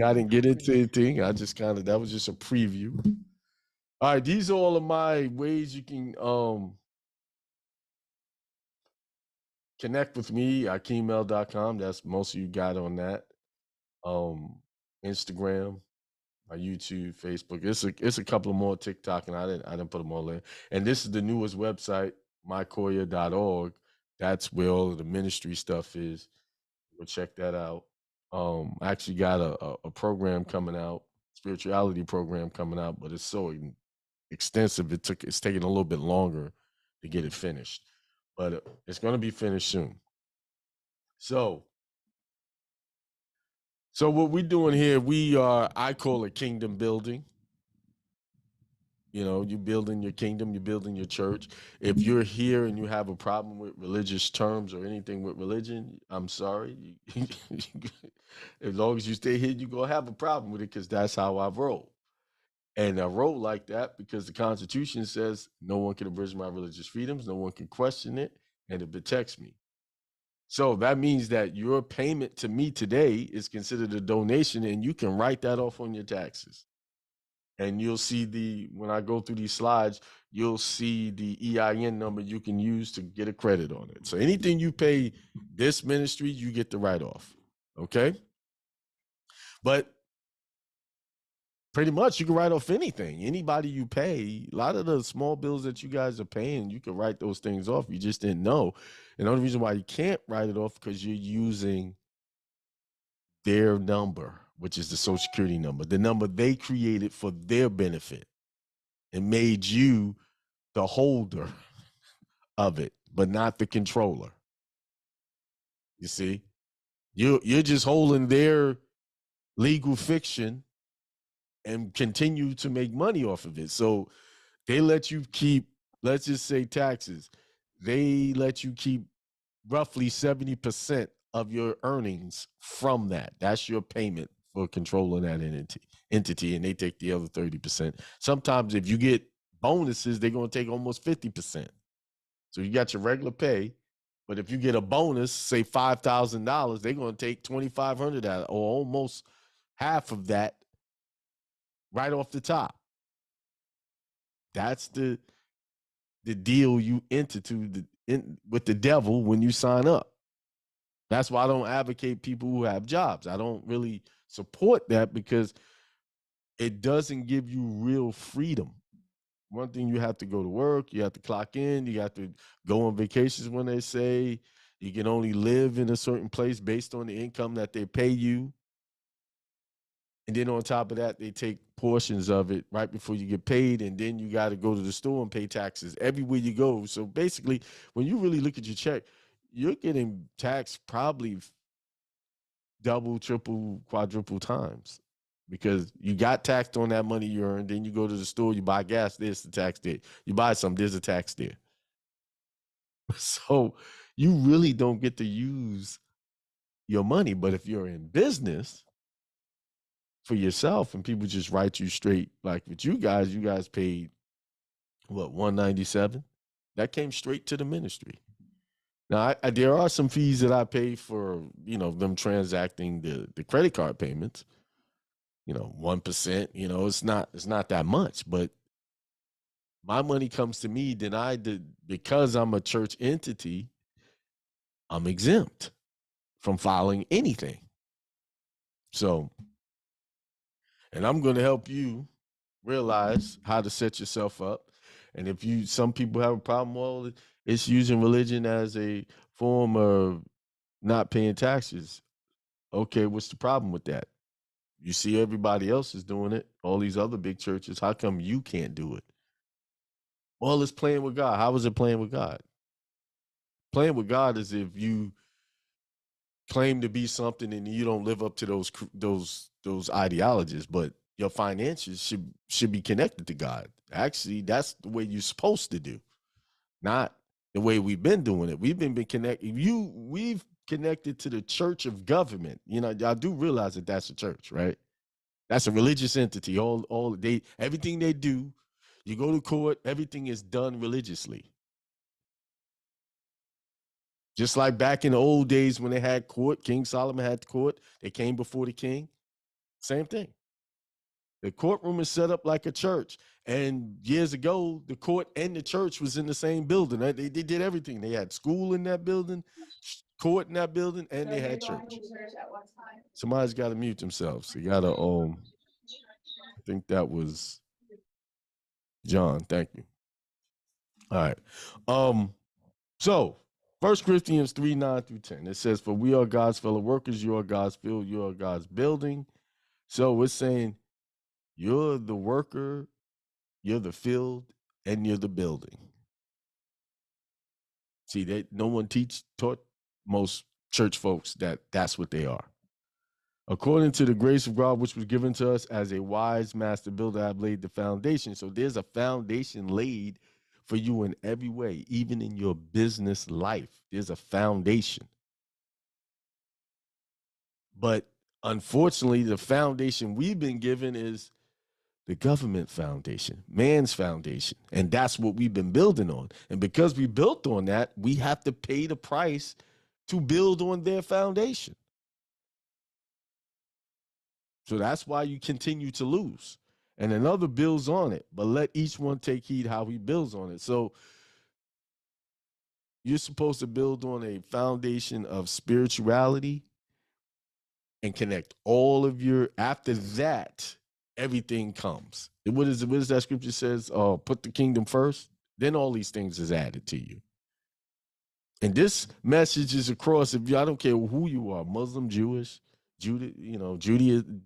I didn't get into anything. I just kind of, that was just a preview. All right, these are all of my ways you can connect with me, akimel.com. That's most of you got on that. Instagram, my YouTube, Facebook. It's a couple of more TikTok, and I didn't put them all in. And this is the newest website, mykoya.org. That's where all of the ministry stuff is. Go check that out. I actually got a program coming out, spirituality program coming out, but it's so extensive. It's taking a little bit longer to get it finished, but it's going to be finished soon. So what we're doing here, I call it kingdom building. You know, you're building your kingdom, you're building your church. If you're here and you have a problem with religious terms or anything with religion, I'm sorry. As long as you stay here, you're going to have a problem with it because that's how I roll. And I roll like that because the Constitution says no one can abridge my religious freedoms, no one can question it, and it protects me. So that means that your payment to me today is considered a donation, and you can write that off on your taxes. And you'll see when I go through these slides, you'll see the EIN number you can use to get a credit on it. So anything you pay this ministry, you get the write off. Okay. But pretty much you can write off anything. Anybody you pay, a lot of the small bills that you guys are paying, you can write those things off. You just didn't know. And the only reason why you can't write it off because you're using their number, which is the Social Security number, the number they created for their benefit, and made you the holder of it, but not the controller. You see, you're just holding their legal fiction and continue to make money off of it. So they let you keep, let's just say taxes. They let you keep roughly 70% of your earnings from that. That's your payment for controlling that entity, and they take the other 30%. Sometimes if you get bonuses, they're going to take almost 50%. So you got your regular pay, but if you get a bonus, say $5,000, they're going to take $2,500 or almost half of that right off the top. That's the deal you enter with the devil when you sign up. That's why I don't advocate people who have jobs. I don't really support that because it doesn't give you real freedom. One thing, you have to go to work, you have to clock in, you have to go on vacations when they say you can only live in a certain place based on the income that they pay you. And then on top of that, they take portions of it right before you get paid. And then you got to go to the store and pay taxes everywhere you go. So basically, when you really look at your check, you're getting taxed probably double, triple, quadruple times because you got taxed on that money you earned. Then you go to the store, you buy gas, there's the tax there. You buy something, there's a tax there. So you really don't get to use your money. But if you're in business for yourself and people just write you straight, like with you guys paid what, 197? That came straight to the ministry. Now, there are some fees that I pay for, them transacting the credit card payments. 1%. It's not that much, but my money comes to me. Then because I'm a church entity, I'm exempt from filing anything. So, and I'm going to help you realize how to set yourself up. And if some people have a problem, well, it's using religion as a form of not paying taxes. Okay, what's the problem with that? You see everybody else is doing it, all these other big churches. How come you can't do it? Well, it's playing with God. How is it playing with God? Playing with God is if you claim to be something and you don't live up to those ideologies, but your finances should be connected to God. Actually, that's the way you're supposed to do, not the way we've been doing it. We've been connected. We've connected to the church of government. I do realize that that's a church, right? That's a religious entity. Everything they do, you go to court, everything is done religiously. Just like back in the old days when they had court, King Solomon had court, they came before the king. Same thing. The courtroom is set up like a church. And years ago, the court and the church was in the same building. They did everything. They had school in that building, court in that building, and they had church. Somebody's got to mute themselves. You got to, I think that was John. Thank you. All right. So 1 Corinthians 3:9-10. It says, "For we are God's fellow workers, you are God's field, you are God's building." So we're saying you're the worker, you're the field, and you're the building. See, no one taught most church folks that that's what they are. According to the grace of God, which was given to us as a wise master builder, I've laid the foundation. So there's a foundation laid for you in every way, even in your business life. There's a foundation. But unfortunately, the foundation we've been given is the government foundation, man's foundation. And that's what we've been building on. And because we built on that, we have to pay the price to build on their foundation. So that's why you continue to lose. And another builds on it, but let each one take heed how he builds on it. So you're supposed to build on a foundation of spirituality and connect all of your, after that, everything comes. What is that scripture says? Put the kingdom first, then all these things is added to you. And this message is across, if you, I don't care who you are, Muslim, Jewish, Judaism,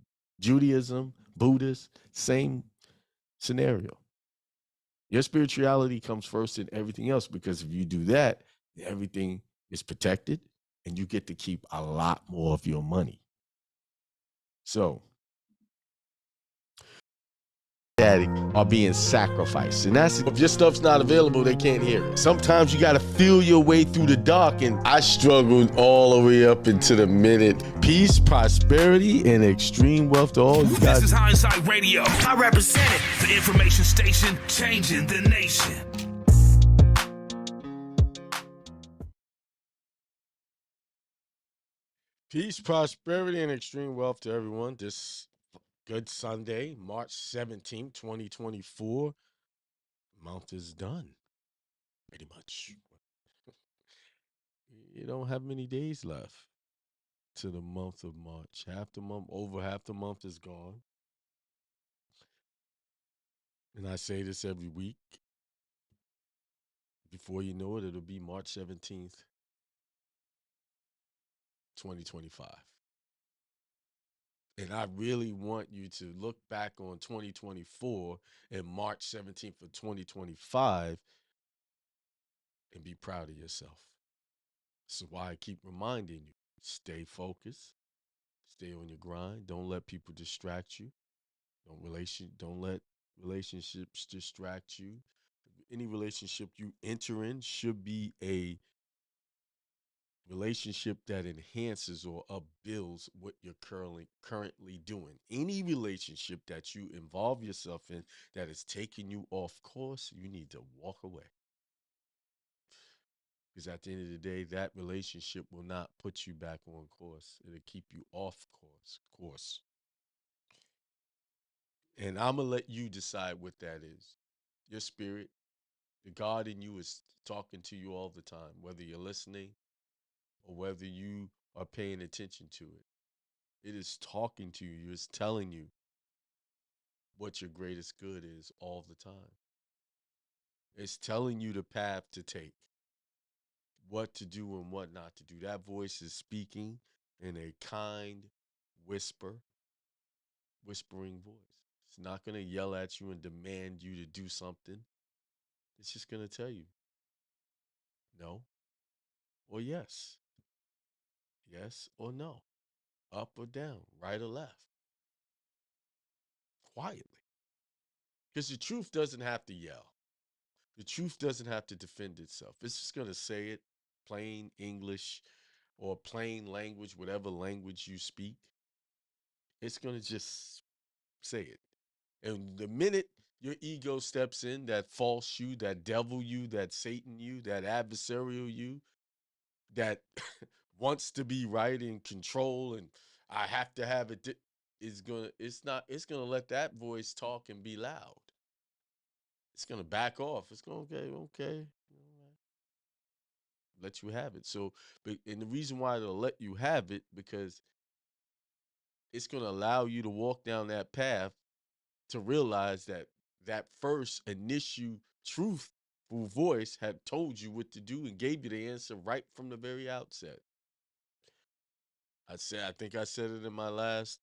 Buddhist, same scenario. Your spirituality comes first in everything else, because if you do that, everything is protected and you get to keep a lot more of your money. So are being sacrificed, and that's, if your stuff's not available, they can't hear it. Sometimes you got to feel your way through the dark, and I struggled all the way up into the minute. Peace, prosperity, and extreme wealth to all you guys. This is Hindsight Radio. I represent it, the information station changing the nation. Peace, prosperity, and extreme wealth to everyone. This good Sunday, March 17th, 2024. Month is done, pretty much. You don't have many days left to the month of March. Over half the month is gone. And I say this every week. Before you know it, it'll be March 17th, 2025. And I really want you to look back on 2024 and March 17th of 2025 and be proud of yourself. This is why I keep reminding you, stay focused, stay on your grind. Don't let people distract you. Don't let relationships distract you. Any relationship you enter in should be a relationship that enhances or upbuilds what you're currently doing. Any relationship that you involve yourself in that is taking you off course, you need to walk away. Because at the end of the day, that relationship will not put you back on course. It'll keep you off course. And I'm going to let you decide what that is. Your spirit, the God in you is talking to you all the time, whether you're listening or whether you are paying attention to it. It is talking to you. It's telling you what your greatest good is all the time. It's telling you the path to take, what to do and what not to do. That voice is speaking in a kind whispering voice. It's not going to yell at you and demand you to do something. It's just going to tell you no or yes, yes or no, up or down, right or left, quietly. Because the truth doesn't have to yell. The truth doesn't have to defend itself. It's just going to say it plain English or plain language, whatever language you speak. It's going to just say it. And the minute your ego steps in, that false you, that devil you, that Satan you, that adversarial you, that wants to be right and control, and I have to have it. it's gonna let that voice talk and be loud. It's gonna back off. It's gonna okay, let you have it. So, and the reason why it'll let you have it because it's gonna allow you to walk down that path to realize that that first initial truthful voice had told you what to do and gave you the answer right from the very outset. I think I said it in my last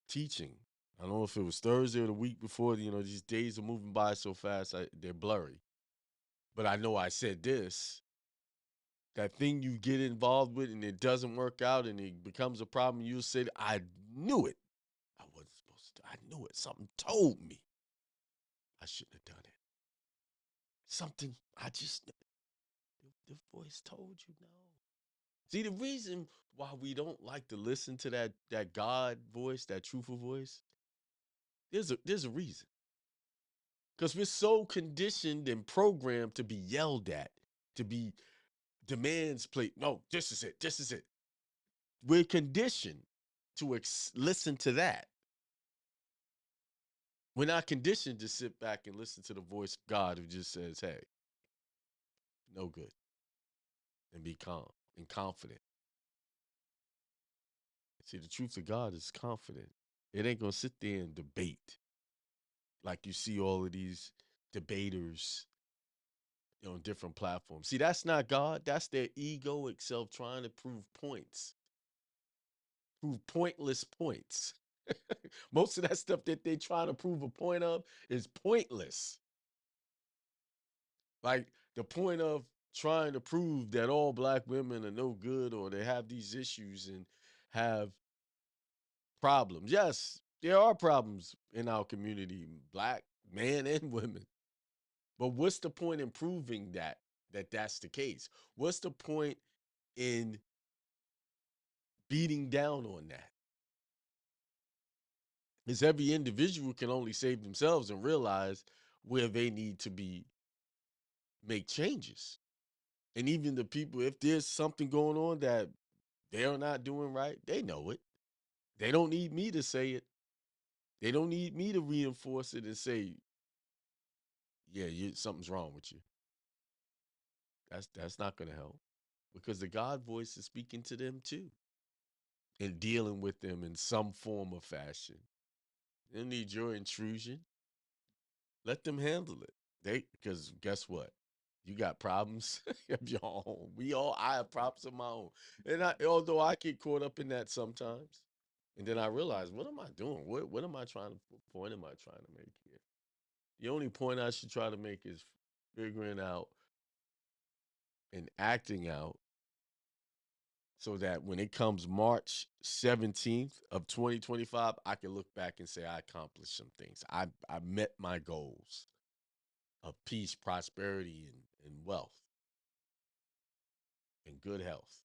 teaching. I don't know if it was Thursday or the week before. These days are moving by so fast, they're blurry. But I know I said this. That thing you get involved with and it doesn't work out and it becomes a problem, you'll say, I knew it. I wasn't supposed to. I knew it. Something told me I shouldn't have done it. Something I just the voice told you no. See, the reason why we don't like to listen to that God voice, that truthful voice, there's a reason. Because we're so conditioned and programmed to be yelled at, to be demands played. No, this is it. This is it. We're conditioned to listen to that. We're not conditioned to sit back and listen to the voice of God who just says, hey, no good, and be calm and confident. See, the truth of God is confident. It ain't going to sit there and debate like you see all of these debaters on different platforms. See, that's not God. That's their egoic self trying to prove pointless points. Most of that stuff that they trying to prove a point of is pointless. Like the point of trying to prove that all black women are no good or they have these issues and have problems. Yes, there are problems in our community, black men and women. But what's the point in proving that's the case? What's the point in beating down on that? Because every individual can only save themselves and realize where they need to be make changes. And even the people, if there's something going on that they're not doing right, they know it. They don't need me to say it. They don't need me to reinforce it and say, yeah, something's wrong with you. That's not gonna help. Because the God voice is speaking to them too and dealing with them in some form or fashion. They don't need your intrusion. Let them handle it. Because guess what? You got problems of your own. I have problems of my own. And although I get caught up in that sometimes, and then I realize, what am I doing? What am I trying to, what point am I trying to make here? The only point I should try to make is figuring out and acting out so that when it comes March 17th of 2025, I can look back and say I accomplished some things. I met my goals of peace, prosperity, and wealth and good health.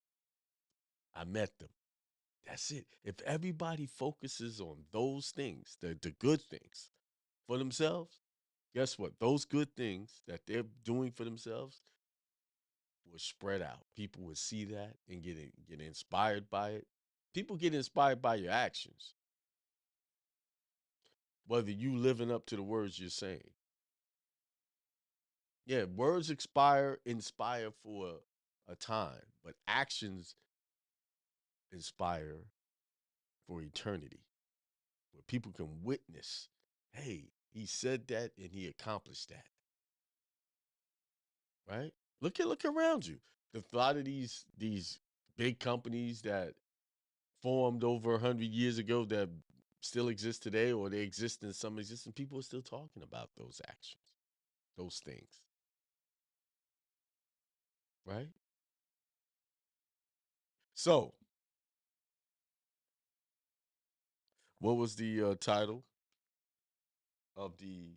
I met them. That's it. If everybody focuses on those things, the good things for themselves, guess what? Those good things that they're doing for themselves will spread out. People will see that and get inspired by it. People get inspired by your actions, whether you living up to the words you're saying. Yeah, words inspire for a time, but actions inspire for eternity, where people can witness, hey, he said that and he accomplished that. Right? Look around you. A lot of these big companies that formed over 100 years ago that still exist today, or they exist in some existing, people are still talking about those actions, those things. Right? So, what was the title of the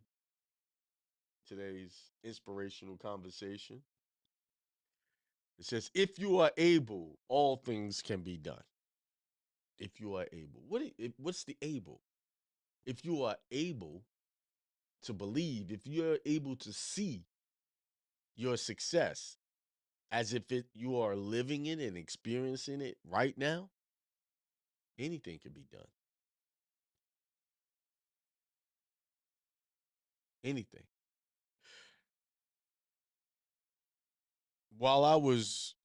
today's inspirational conversation? It says, "If you are able, all things can be done." If you are able, what's the able? If you are able to believe, if you're able to see your success as if you are living it and experiencing it right now, Anything can be done. Anything. While I was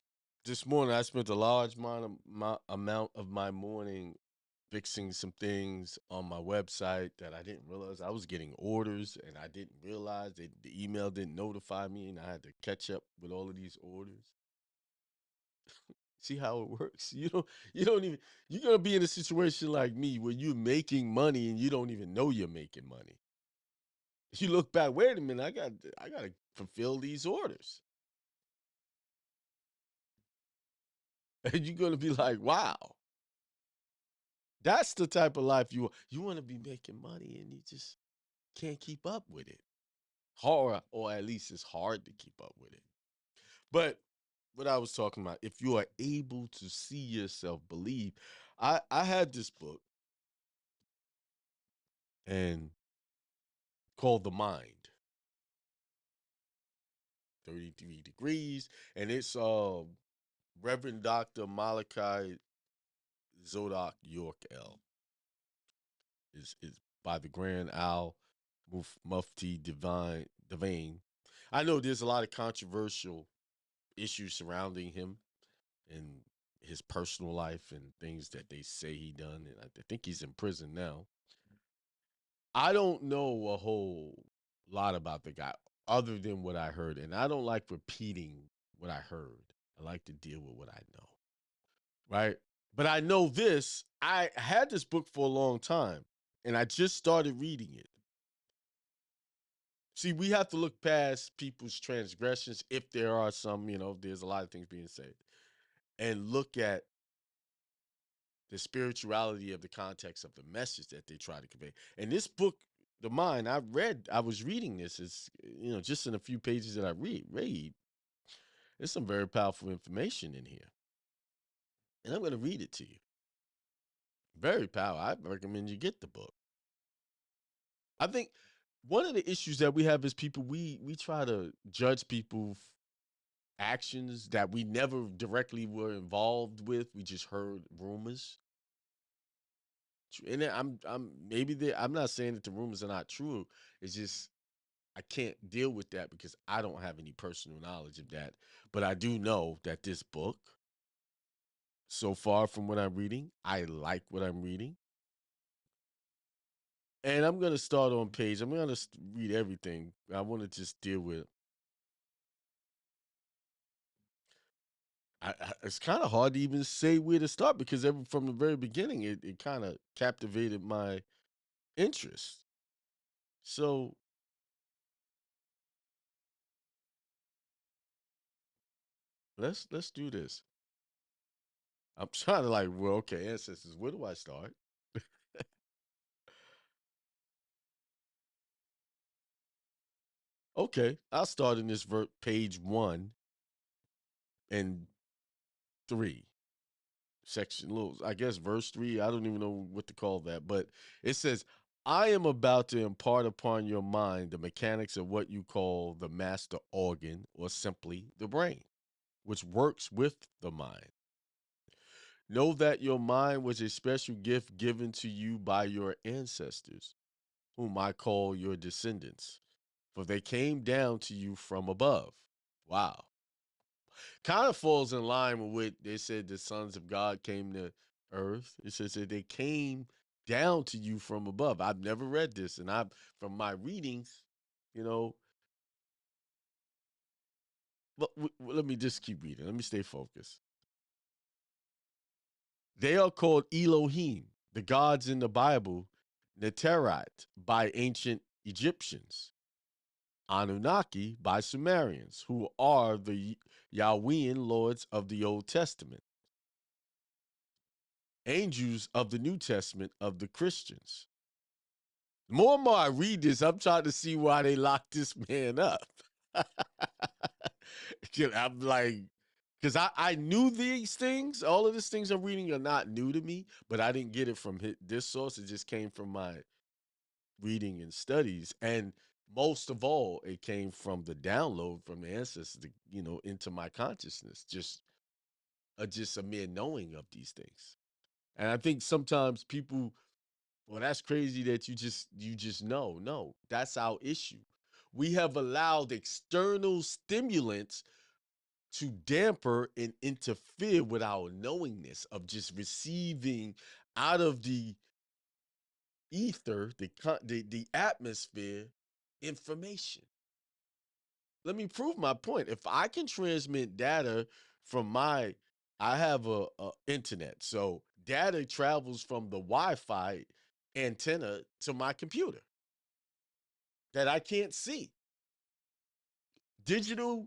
this morning, I spent a large amount of my morning fixing some things on my website that I didn't realize. I was getting orders and I didn't realize that the email didn't notify me, and I had to catch up with all of these orders. See how it works? You don't even you're gonna be in a situation like me where you're making money and you don't even know you're making money. You look back, wait a minute, I gotta fulfill these orders. And you're gonna be like, wow, that's the type of life you want to be making money and you just can't keep up with it. Hard, or at least it's hard to keep up with it. But what I was talking about, if you are able to see yourself believe, I had this book and called The Mind, 33 Degrees, and it's Reverend Dr. Malachi Zodok York L. Is by the Grand Al Mufti Divine. I know there's a lot of controversial issues surrounding him and his personal life and things that they say he done, and I think he's in prison now. I don't know a whole lot about the guy other than what I heard, and I don't like repeating what I heard. I like to deal with what I know, right? But I know this. I had this book for a long time, and I just started reading it. See, we have to look past people's transgressions if there are some, there's a lot of things being said, and look at the spirituality of the context of the message that they try to convey. And this book, The Mind, I was reading this, is just in a few pages that I read, there's some very powerful information in here. And I'm going to read it to you. Very powerful. I recommend you get the book. I think one of the issues that we have is people, we try to judge people actions that we never directly were involved with. We just heard rumors. And I'm not saying that the rumors are not true. It's just I can't deal with that because I don't have any personal knowledge of that. But I do know that this book, so far from what I'm reading, I like what I'm reading. And I'm gonna start on page. I'm gonna read everything. I want to just deal with. It's kind of hard to even say where to start because from the very beginning, it kind of captivated my interest. So let's do this. I'm trying to like, well, okay, ancestors, where do I start? Okay, I'll start in this page 1 and 3 section. Little, I guess verse 3. I don't even know what to call that, but it says, "I am about to impart upon your mind the mechanics of what you call the master organ, or simply the brain, which works with the mind. Know that your mind was a special gift given to you by your ancestors, whom I call your descendants, for they came down to you from above." Wow. Kind of falls in line with what they said the sons of God came to earth. It says that they came down to you from above. I've never read this, and from my readings, you know, but let me just keep reading. Let me stay focused. They are called Elohim, the gods in the Bible, Neterat by ancient Egyptians, Anunnaki by Sumerians, who are the Yahwehan lords of the Old Testament, angels of the New Testament of the Christians. The more and more I read this, I'm trying to see why they locked this man up. I'm like, because I knew these things. All of these things I'm reading are not new to me, but I didn't get it from this source. It just came from my reading and studies. And most of all, it came from the download from the ancestors, into my consciousness, just a mere knowing of these things. And I think sometimes people, well, that's crazy that you just know. No, that's our issue. We have allowed external stimulants to damper and interfere with our knowingness of just receiving out of the ether, the atmosphere, information. Let me prove my point. If I can transmit data from I have a internet, so data travels from the Wi-Fi antenna to my computer that I can't see. Digital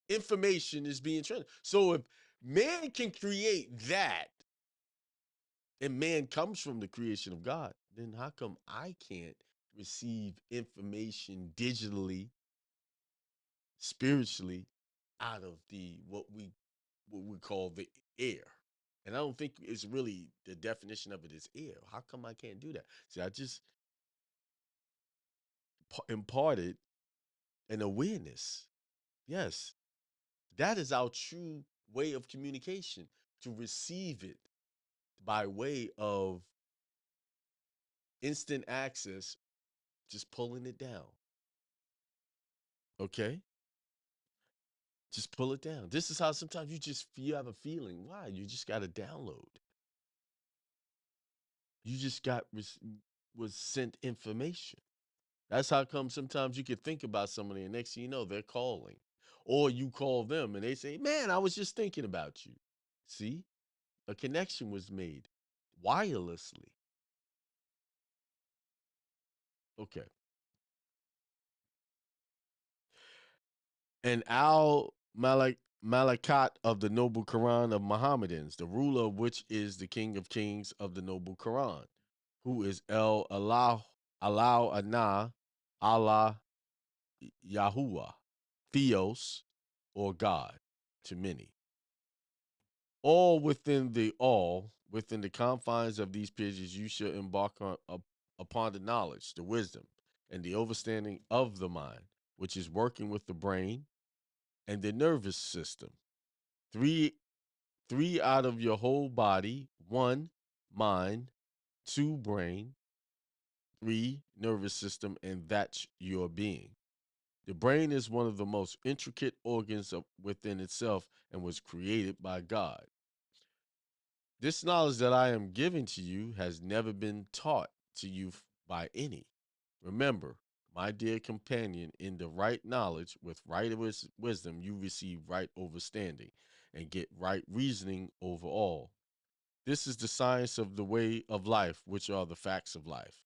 information is being transmitted. So if man can create that, and man comes from the creation of God, then how come I can't receive information digitally, spiritually, out of the what we call the air? And I don't think it's really the definition of it is air. How come I can't do that? See, I just imparted an awareness. Yes, that is our true way of communication, to receive it by way of instant access, just pulling it down. Okay? Just pull it down. This is how sometimes you have a feeling. Why? You just got to download. You just was sent information. That's how come sometimes you could think about somebody and next thing you know, they're calling. Or you call them and they say, "Man, I was just thinking about you." See? A connection was made wirelessly. Okay. And Al Malakat of the Noble Quran of Mohammedans, the ruler of which is the King of Kings of the Noble Quran, who is El Allah Anah Allah Yahuwah, Theos, or God to many. Within the confines of these pages, you shall embark upon the knowledge, the wisdom, and the understanding of the mind, which is working with the brain and the nervous system. Three three out of your whole body, one mind, two brain, three nervous system, and that's your being. The brain is one of the most intricate organs within itself and was created by God. This knowledge that I am giving to you has never been taught to you by any. Remember, my dear companion, in the right knowledge with right wisdom, you receive right understanding and get right reasoning over all. This is the science of the way of life, which are the facts of life.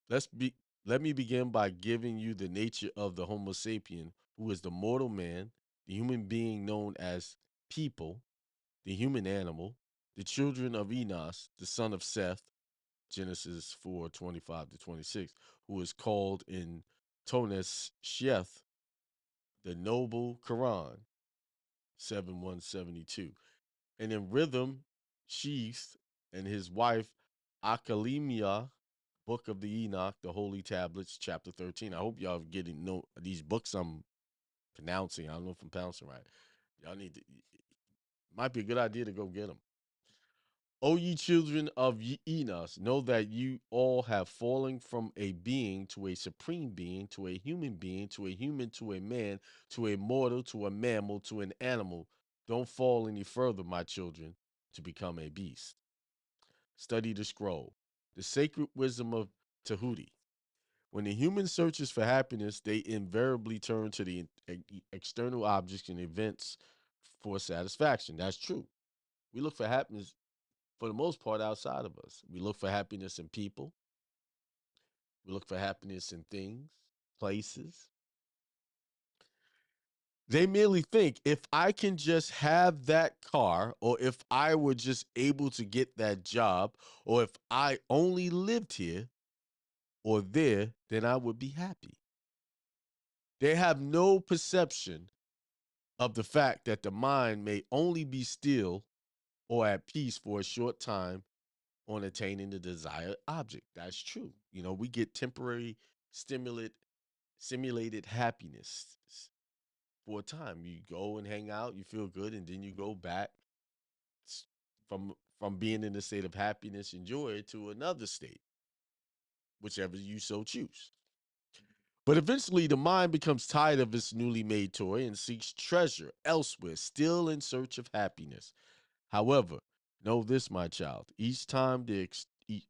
Let's be Let me begin by giving you the nature of the Homo sapien, who is the mortal man, the human being known as people, the human animal, the children of Enos, the son of Seth, Genesis 4:25-26, who is called in Tones Sheth, the noble Quran, 7:172. And in rhythm, Sheath and his wife Akalimia, Book of the Enoch, the Holy Tablets, chapter 13. I hope y'all getting know these books I'm pronouncing. I don't know if I'm pronouncing right. Y'all need to, might be a good idea to go get them. O ye children of Enos, know that you all have fallen from a being to a supreme being, to a human being, to a human, to a man, to a mortal, to a mammal, to an animal. Don't fall any further, my children, to become a beast. Study the scroll, the sacred wisdom of Tahuti. When the human searches for happiness, they invariably turn to the external objects and events for satisfaction. That's true. We look for happiness for the most part outside of us. We look for happiness in people, we look for happiness in things, places. They merely think, if I can just have that car, or if I were just able to get that job, or if I only lived here or there, then I would be happy. They have no perception of the fact that the mind may only be still or at peace for a short time on attaining the desired object. That's true. We get temporary stimulate simulated happiness for a time. You go and hang out, you feel good, and then you go back from from being in a state of happiness and joy to another state, whichever you so choose. But eventually, the mind becomes tired of its newly made toy and seeks treasure elsewhere, still in search of happiness. However, know this, my child. Each time the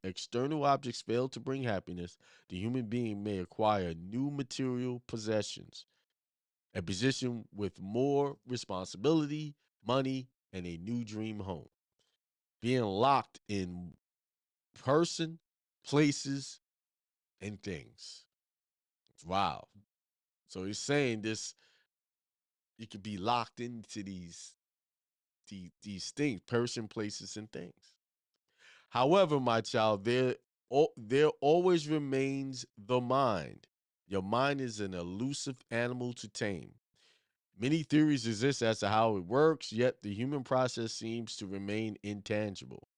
external objects fail to bring happiness, the human being may acquire new material possessions, a position with more responsibility, money, and a new dream home. Being locked in person, places, and things. Wow. So he's saying this, you could be locked into these things, person, places, and things. However, my child, there always remains the mind. Your mind is an elusive animal to tame. Many theories exist as to how it works, yet the human process seems to remain intangible.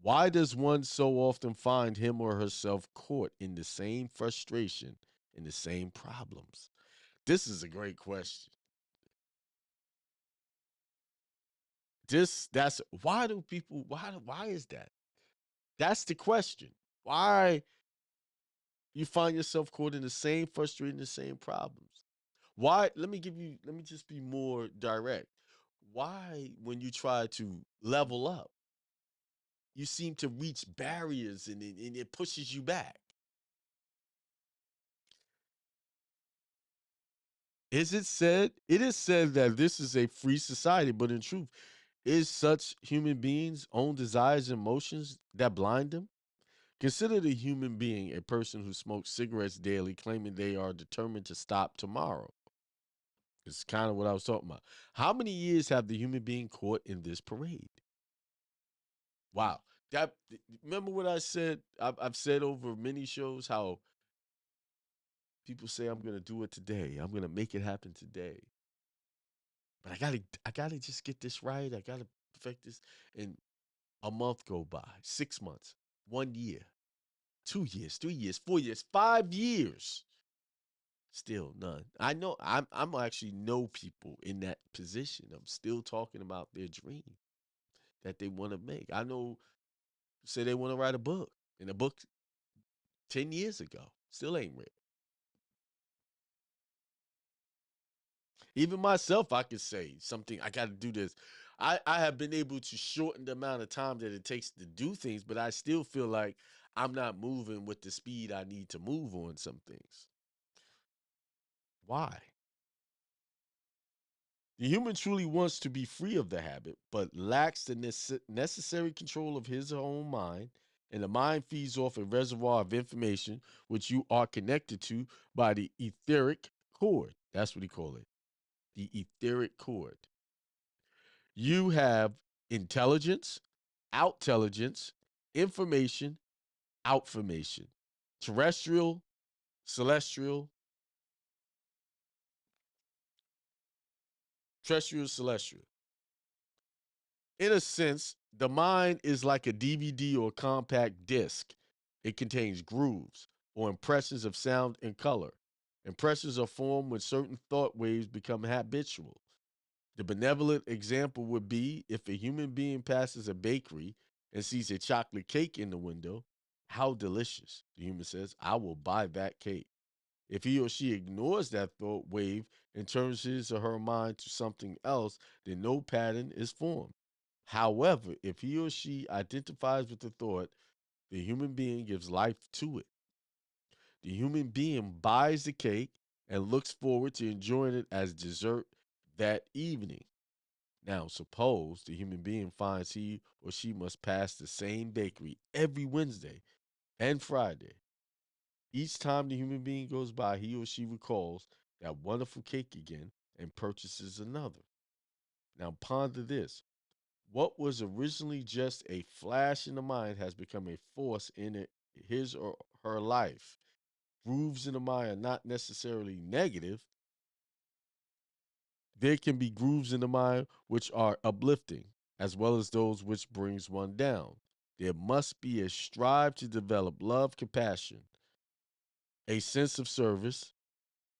Why does one so often find him or herself caught in the same frustration, in the same problems? This is a great question. That's why do people why is that? That's the question. Why you find yourself caught in the same frustrating, the same problems? Why? Let me just be more direct. Why, when you try to level up, you seem to reach barriers and it pushes you back? It is said that this is a free society, but in truth, is such human beings' own desires and emotions that blind them? Consider the human being a person who smokes cigarettes daily, claiming they are determined to stop tomorrow. It's kind of what I was talking about. How many years have the human being caught in this parade? Wow. That remember what I said? I've said over many shows how people say I'm gonna do it today. I'm gonna make it happen today. But I gotta just get this right. I gotta perfect this. And a month go by, 6 months, 1 year, 2 years, 3 years, 4 years, 5 years. Still none. I know I'm actually know people in that position. I'm still talking about their dream that they want to make. I know say they want to write a book. And the book 10 years ago still ain't written. Even myself, I could say something, I got to do this. I have been able to shorten the amount of time that it takes to do things, but I still feel like I'm not moving with the speed I need to move on some things. Why? The human truly wants to be free of the habit, but lacks the necessary control of his own mind. And the mind feeds off a reservoir of information which you are connected to by the etheric cord. That's what he call it, the etheric cord. You have intelligence, outintelligence, information, outformation, terrestrial, celestial, terrestrial, celestial. In a sense, the mind is like a DVD or compact disc. It contains grooves or impressions of sound and color. Impressions are formed when certain thought waves become habitual. The benevolent example would be if a human being passes a bakery and sees a chocolate cake in the window. How delicious, the human says, I will buy that cake. If he or she ignores that thought wave and turns his or her mind to something else, then no pattern is formed. However, if he or she identifies with the thought, the human being gives life to it. The human being buys the cake and looks forward to enjoying it as dessert that evening. Now, suppose the human being finds he or she must pass the same bakery every Wednesday and Friday. Each time the human being goes by, he or she recalls that wonderful cake again and purchases another. Now, ponder this. What was originally just a flash in the mind has become a force in his or her life. Grooves in the mind are not necessarily negative. There can be grooves in the mind which are uplifting, as well as those which brings one down. There must be a strive to develop love, compassion, a sense of service,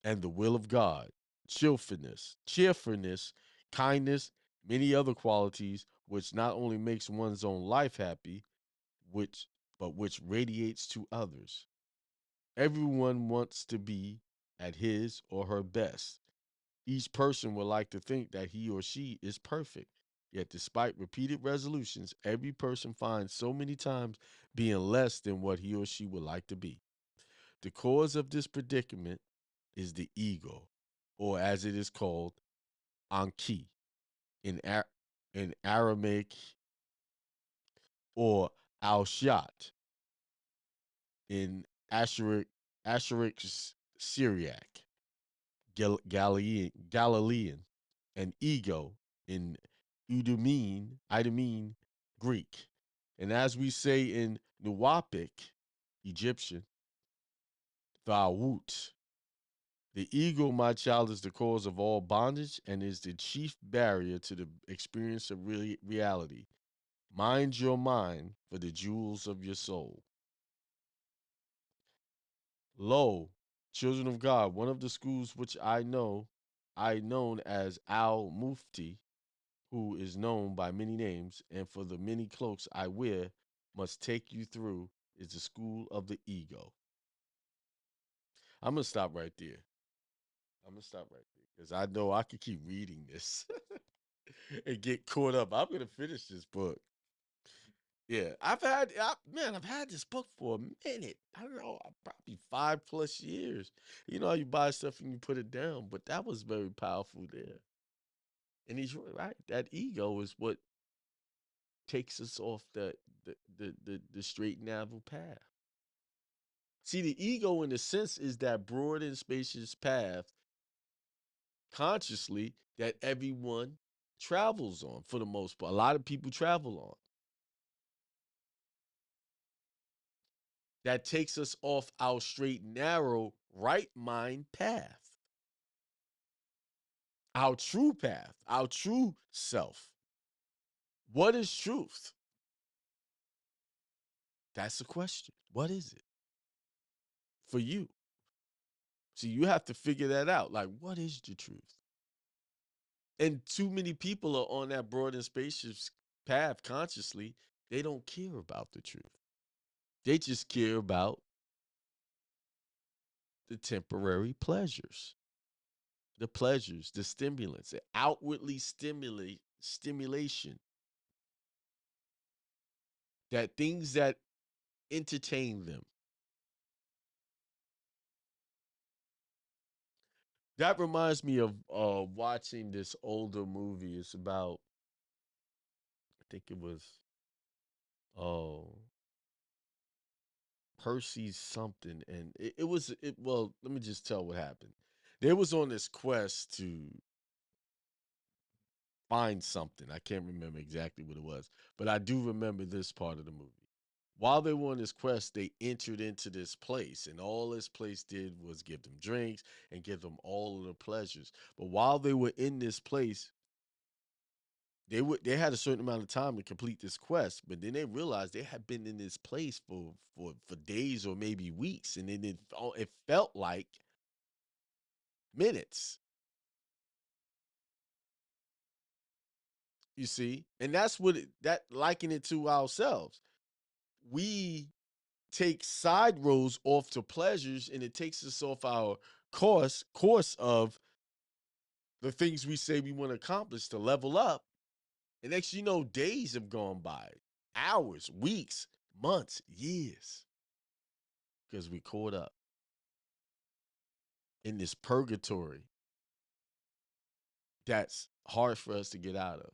and the will of God, cheerfulness, kindness, many other qualities which not only makes one's own life happy, which but which radiates to others. Everyone wants to be at his or her best. Each person would like to think that he or she is perfect. Yet, despite repeated resolutions, every person finds so many times being less than what he or she would like to be. The cause of this predicament is the ego, or as it is called, Anki in, in Aramaic, or Al Shat in Asheric Syriac, Galilean, and ego in Idumean Greek. And as we say in Nuwapic, Egyptian, Thawut, the ego, my child, is the cause of all bondage and is the chief barrier to the experience of reality. Mind your mind for the jewels of your soul. Lo, children of God, one of the schools which I known as Al Mufti, who is known by many names, and for the many cloaks I wear, must take you through, is the school of the ego. I'm gonna stop right there. I'm gonna stop right there because I know I could keep reading this and get caught up. I'm gonna finish this book. Yeah, I've had this book for a minute. I don't know, probably 5 plus years. You know how you buy stuff and you put it down, but that was very powerful there. And he's right. That ego is what takes us off the straight and narrow path. See, the ego, in a sense, is that broad and spacious path consciously that everyone travels on for the most part. A lot of people travel on. That takes us off our straight, narrow, right mind path, our true path, our true self. What is truth? That's the question. What is it for you? See, you have to figure that out. Like, what is the truth? And too many people are on that broad and spacious path consciously. They don't care about the truth. They just care about the temporary pleasures, the stimulants, the outwardly stimulation, that things that entertain them. That reminds me of watching this older movie. It's about, I think it was, oh, Percy something, and it was it. Well, let me just tell what happened. They was on this quest to find something. I can't remember exactly what it was, but I do remember this part of the movie. While they were on this quest, they entered into this place, and all this place did was give them drinks and give them all of the pleasures. But while they were in this place, they had a certain amount of time to complete this quest, but then they realized they had been in this place for days or maybe weeks, and then it felt like minutes. You see, and that's what that liken it to ourselves. We take side roads off to pleasures, and it takes us off our course of the things we say we want to accomplish to level up. And next, you know, days have gone by, hours, weeks, months, years, because we caught up in this purgatory that's hard for us to get out of.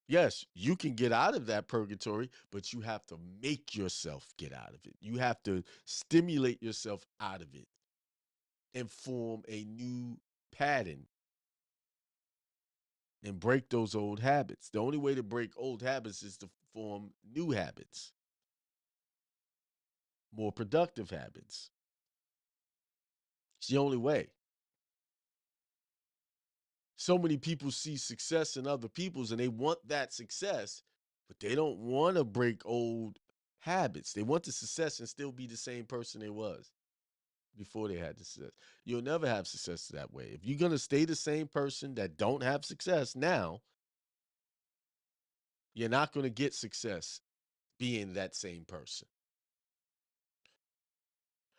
Yes, you can get out of that purgatory, but you have to make yourself get out of it. You have to stimulate yourself out of it and form a new pattern and break those old habits. The only way to break old habits is to form new habits, more productive habits. It's the only way. So many people see success in other people's and they want that success, but they don't want to break old habits. They want the success and still be the same person they was before they had the success. You'll never have success that way. If you're going to stay the same person that don't have success now, You're not going to get success being that same person.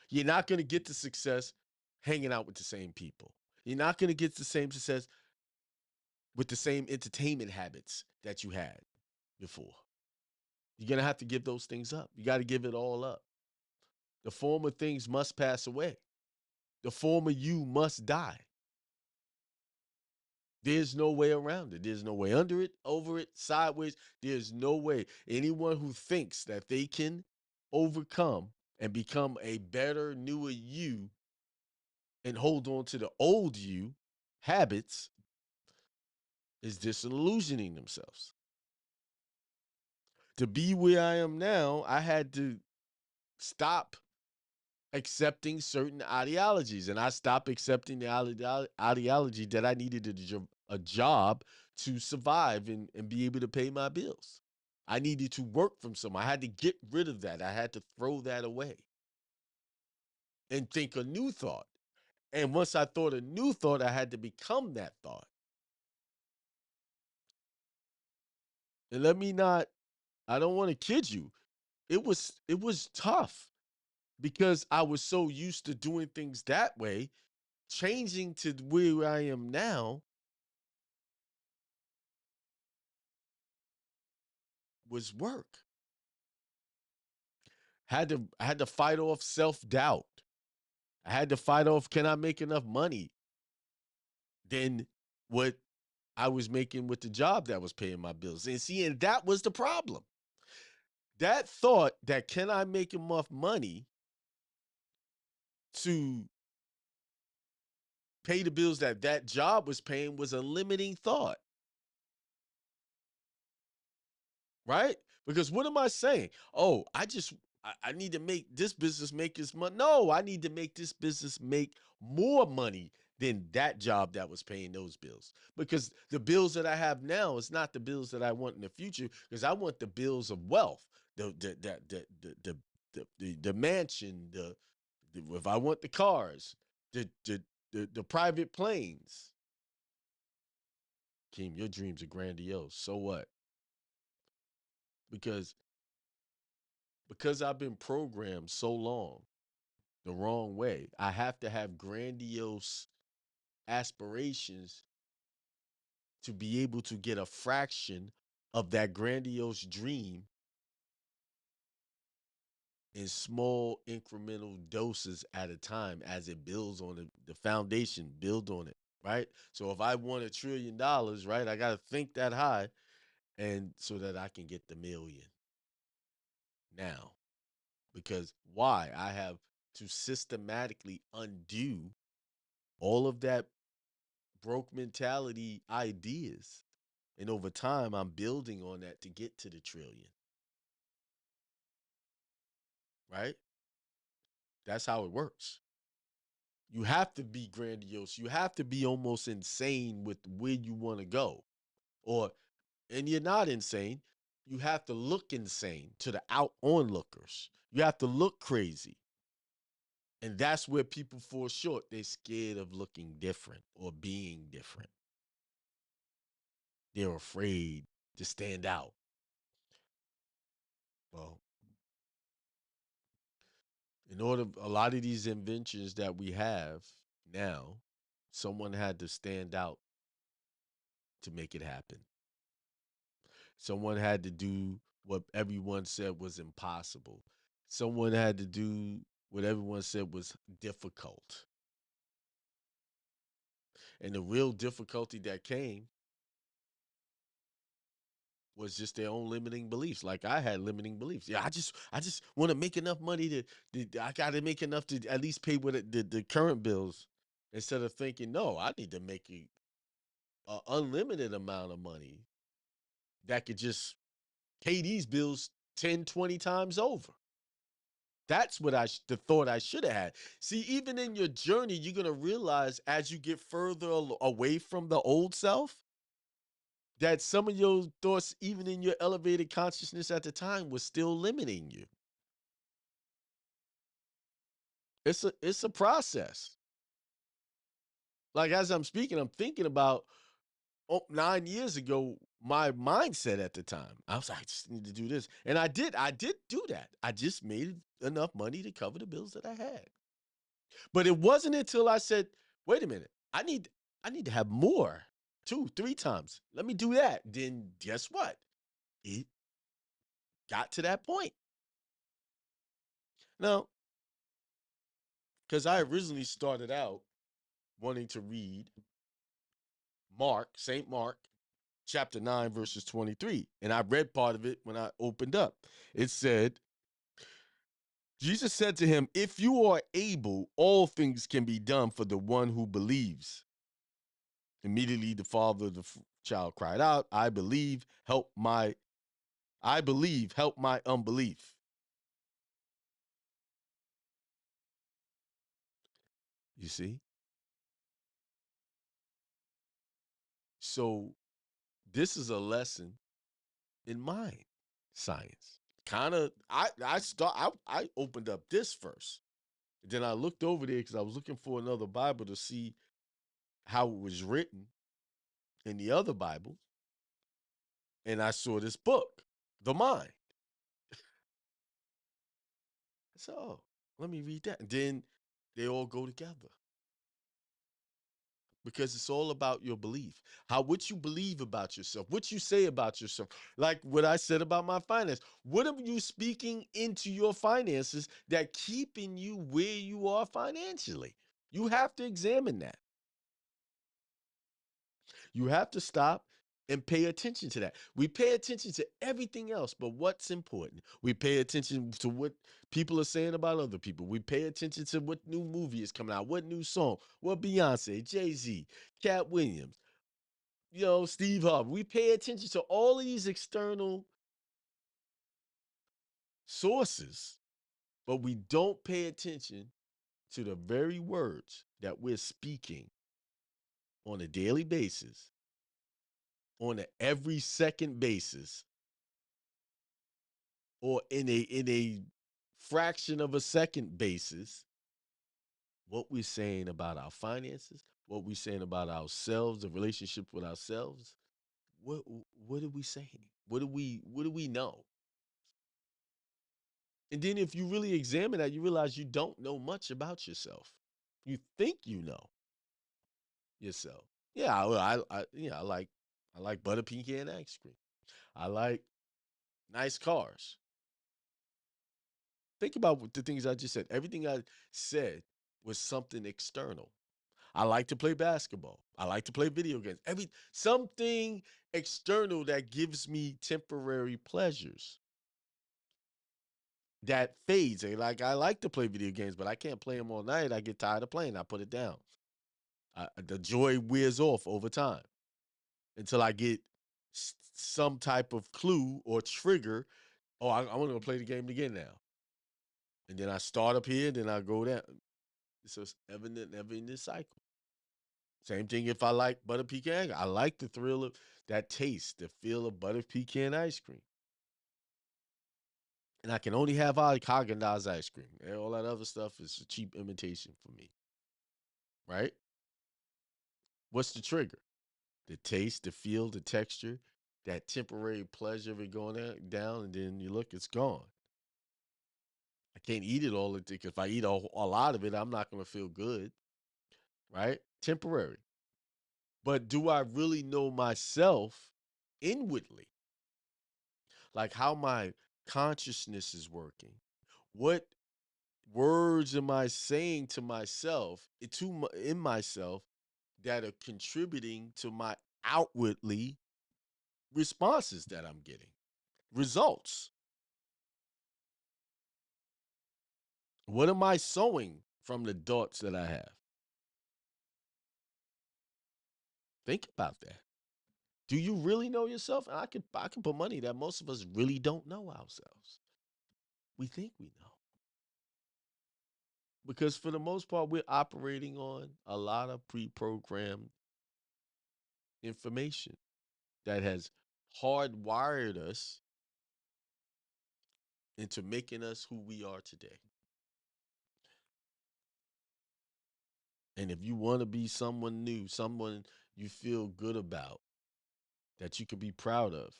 You're not going to get the success hanging out with the same people. You're not going to get the same success with the same entertainment habits that you had before. You're going to have to give those things up. You got to give it all up. The former things must pass away. The former you must die. There's no way around it. There's no way under it, over it, sideways. There's no way. Anyone who thinks that they can overcome and become a better, newer you and hold on to the old you habits is disillusioning themselves. To be where I am now, I had to stop accepting certain ideologies, and I stopped accepting the ideology that I needed a job to survive and be able to pay my bills. I needed to work from somewhere. I had to get rid of that. I had to throw that away and think a new thought. And once I thought a new thought, I had to become that thought. And let me not, I don't want to kid you. It was tough because I was so used to doing things that way. Changing to where I am now was work. I had to fight off self-doubt. I had to fight off, can I make enough money than what I was making with the job that was paying my bills? And see, and that was the problem. That thought that can I make enough money to pay the bills that that job was paying was a limiting thought, right? Because what am I saying? Oh, I need to make this business make this money. No, I need to make this business make more money than that job that was paying those bills. Because the bills that I have now is not the bills that I want in the future. Because I want the bills of wealth, the mansion, the if I want the cars, the private planes. Keem, your dreams are grandiose. So what? Because I've been programmed so long the wrong way, I have to have grandiose aspirations to be able to get a fraction of that grandiose dream in small incremental doses at a time as it builds on the foundation, build on it, right? So if I want $1 trillion, right, I got to think that high and so that I can get the million now. Because why? I have to systematically undo all of that broke mentality ideas. And over time, I'm building on that to get to the trillion, right? That's how it works. You have to be grandiose. You have to be almost insane with where you want to go. Or, and you're not insane. You have to look insane to the out onlookers. You have to look crazy. And that's where people fall short. They're scared of looking different or being different. They're afraid to stand out. Well, in order, a lot of these inventions that we have now, someone had to stand out to make it happen. Someone had to do what everyone said was impossible. Someone had to do what everyone said was difficult. And the real difficulty that came was just their own limiting beliefs. Like I had limiting beliefs. Yeah, I just want to make enough money I got to make enough to at least pay what the current bills, instead of thinking, no, I need to make a unlimited amount of money that could just pay these bills 10, 20 times over. That's what the thought I should have had. See, even in your journey, you're going to realize as you get further away from the old self, that some of your thoughts, even in your elevated consciousness at the time, was still limiting you. It's a process. Like as I'm speaking, I'm thinking about 9 years ago, my mindset at the time. I was like, I just need to do this. And I did do that. I just made enough money to cover the bills that I had. But it wasn't until I said, wait a minute, I need to have more, two, three times. Let me do that. Then guess what? It got to that point. Now, because I originally started out wanting to read Mark, St. Mark, chapter 9, verses 23. And I read part of it when I opened up. It said, Jesus said to him, if you are able, all things can be done for the one who believes. Immediately the father of the child cried out, I believe, help my unbelief. You see? So this is a lesson in mind science. Kind of I opened up this first. Then I looked over there because I was looking for another Bible to see how it was written in the other Bible. And I saw this book, The Mind. I said, oh, let me read that. And then they all go together because it's all about your belief. What you believe about yourself, what you say about yourself. Like what I said about my finance. What are you speaking into your finances that keeping you where you are financially? You have to examine that. You have to stop and pay attention to that. We pay attention to everything else, but what's important? We pay attention to what people are saying about other people. We pay attention to what new movie is coming out, what new song, what Beyonce, Jay-Z, Cat Williams, Steve Harvey. We pay attention to all of these external sources, but we don't pay attention to the very words that we're speaking on a daily basis, on an every second basis, or in a fraction of a second basis, what we're saying about our finances, what we're saying about ourselves, the relationship with ourselves. What what are we saying? What do we know? And then if you really examine that, you realize you don't know much about yourself. You think you know yourself. Yeah, well, I like butter pecan ice cream. I like nice cars. Think about the things I just said. Everything I said was something external. I like to play basketball. I like to play video games. Something external that gives me temporary pleasures that fades. Like I like to play video games, but I can't play them all night. I get tired of playing. I put it down. The joy wears off over time until I get some type of clue or trigger. Oh, I want to play the game again now. And then I start up here, then I go down. It's just ever in this cycle. Same thing if I like butter pecan. I like the thrill of that taste, the feel of butter pecan ice cream. And I can only have Haagen-Dazs ice cream. And all that other stuff is a cheap imitation for me, right? What's the trigger? The taste, the feel, the texture, that temporary pleasure of it going down, and then you look, it's gone. I can't eat it all because if I eat a lot of it, I'm not going to feel good, right? Temporary. But do I really know myself inwardly? Like how my consciousness is working? What words am I saying to myself, in myself, that are contributing to my outwardly responses that I'm getting? Results. What am I sowing from the thoughts that I have? Think about that. Do you really know yourself? And I can put money that most of us really don't know ourselves. We think we know. Because for the most part, we're operating on a lot of pre-programmed information that has hardwired us into making us who we are today. And if you want to be someone new, someone you feel good about, that you can be proud of,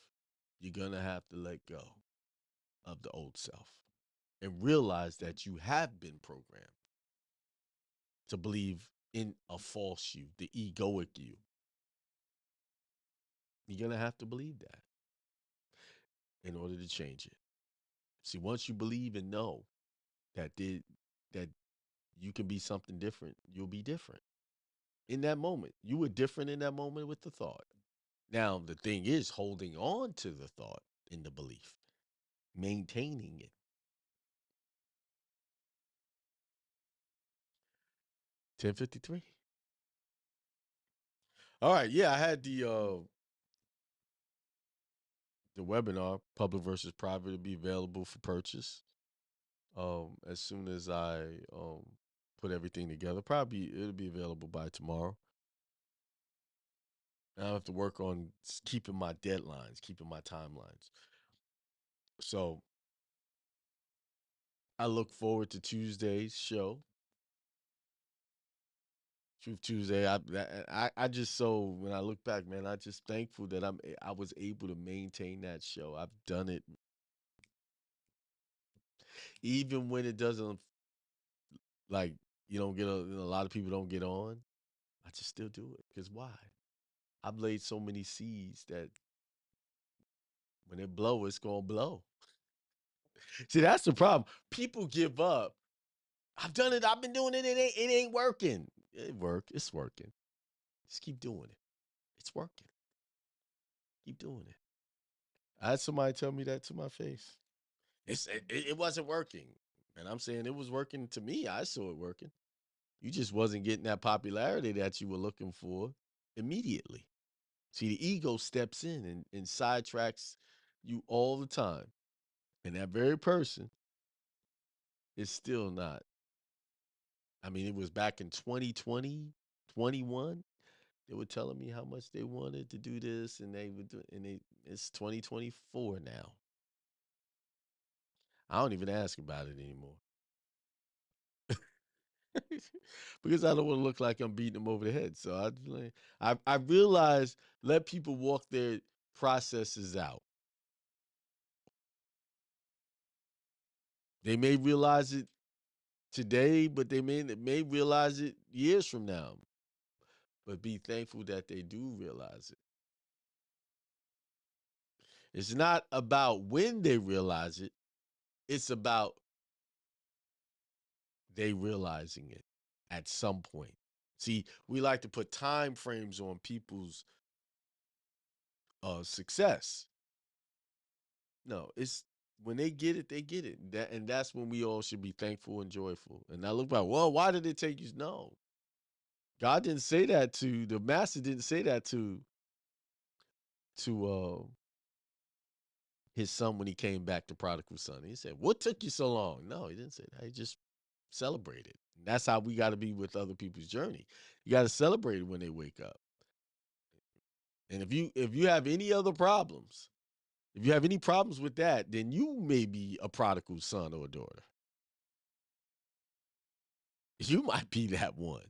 you're going to have to let go of the old self and realize that you have been programmed to believe in a false you, the egoic you. You're going to have to believe that in order to change it. See, once you believe and know that you can be something different, you'll be different. In that moment, you were different in that moment with the thought. Now, the thing is holding on to the thought in the belief, maintaining it. 10:53. All right, yeah, I had the webinar, public versus private, to be available for purchase. As soon as I put everything together, probably it'll be available by tomorrow. And I have to work on keeping my deadlines, keeping my timelines. So I look forward to Tuesday's show, Truth Tuesday. I just, so when I look back, man, I just thankful that I was able to maintain that show. I've done it even when it doesn't, like, you don't get a lot of people don't get on. I just still do it because why? I've laid so many seeds that when it blow, it's gonna blow. See, that's the problem. People give up. I've done it. I've been doing it. It ain't working. It work. It's working. Just keep doing it. It's working. Keep doing it. I had somebody tell me that to my face. It wasn't working, and I'm saying it was working to me. I saw it working. You just wasn't getting that popularity that you were looking for immediately. See, the ego steps in and sidetracks you all the time, and that very person is still not. I mean, it was back in 2020, 21. They were telling me how much they wanted to do this, and they would do, and it's 2024 now. I don't even ask about it anymore because I don't want to look like I'm beating them over the head. So I realized, let people walk their processes out. They may realize it today, but they may realize it years from now. But be thankful that they do realize it. It's not about when they realize it. It's about they realizing it at some point. See, we like to put time frames on people's success. No, it's when they get it, they get it. And that's when we all should be thankful and joyful. And I look back, well, why did it take you? No. God didn't say that to the master didn't say that to his son when he came back, to prodigal son. He said, "What took you so long?" No, he didn't say that. He just celebrated. And that's how we got to be with other people's journey. You got to celebrate it when they wake up. And if you have any other problems, if you have any problems with that, then you may be a prodigal son or daughter. You might be that one.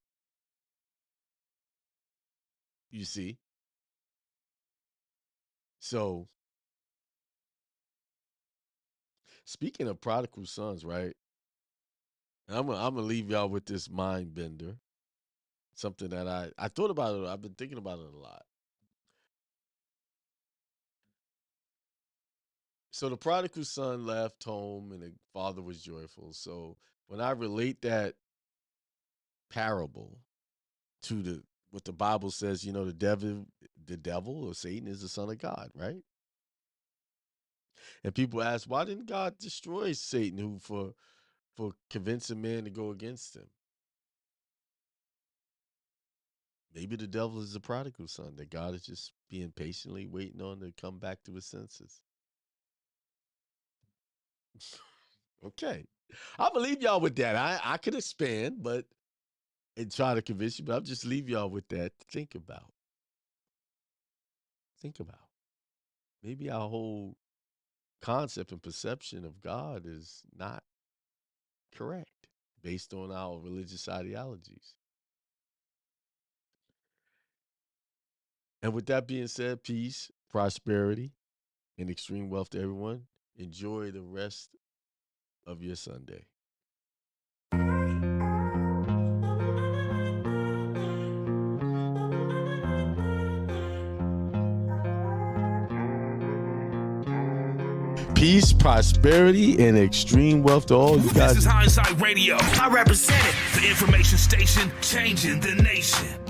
You see? So, speaking of prodigal sons, right? And I'm gonna leave y'all with this mind bender. Something that I thought about it. I've been thinking about it a lot. So the prodigal son left home and the father was joyful. So when I relate that parable to the what the Bible says, the devil or Satan is the son of God, right? And people ask, why didn't God destroy Satan who for convincing man to go against him? Maybe the devil is the prodigal son that God is just being patiently waiting on to come back to his senses. Okay. I believe y'all with that. I could expand, but and try to convince you, but I'll just leave y'all with that to think about. Think about. Maybe our whole concept and perception of God is not correct based on our religious ideologies. And with that being said, peace, prosperity, and extreme wealth to everyone. Enjoy the rest of your Sunday. Peace, prosperity, and extreme wealth to all you guys. This is Hindsight Radio. I represent it. The information station changing the nation.